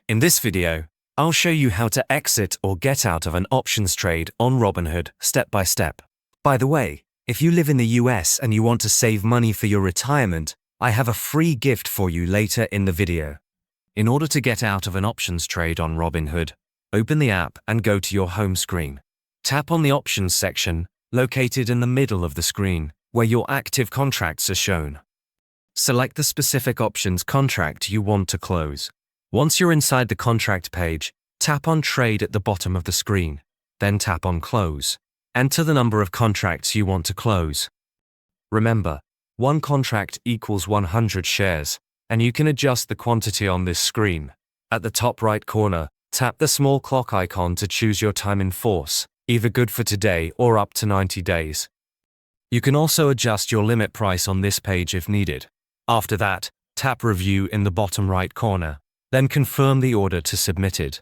In this video, I'll show you how to exit or get out of an options trade on Robinhood step by step. By the way, if you live in the US and you want to save money for your retirement, I have a free gift for you later in the video. In order to get out of an options trade on Robinhood, open the app and go to your home screen. Tap on the options section, located in the middle of the screen, where your active contracts are shown. Select the specific options contract you want to close. Once you're inside the contract page, tap on Trade at the bottom of the screen, then tap on Close. Enter the number of contracts you want to close. Remember, one contract equals 100 shares, and you can adjust the quantity on this screen. At the top right corner, tap the small clock icon to choose your time in force, either good for today or up to 90 days. You can also adjust your limit price on this page if needed. After that, tap Review in the bottom right corner, then confirm the order to submit it.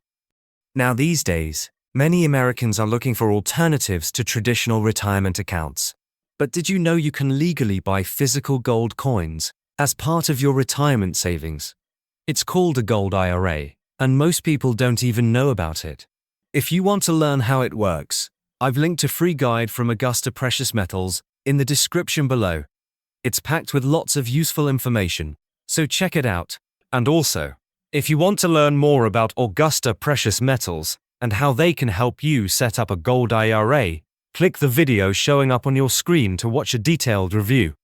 Now these days, many Americans are looking for alternatives to traditional retirement accounts. But did you know you can legally buy physical gold coins as part of your retirement savings? It's called a gold IRA, and most people don't even know about it. If you want to learn how it works, I've linked a free guide from Augusta Precious Metals in the description below. It's packed with lots of useful information, so check it out. And also, if you want to learn more about Augusta Precious Metals and how they can help you set up a gold IRA, click the video showing up on your screen to watch a detailed review.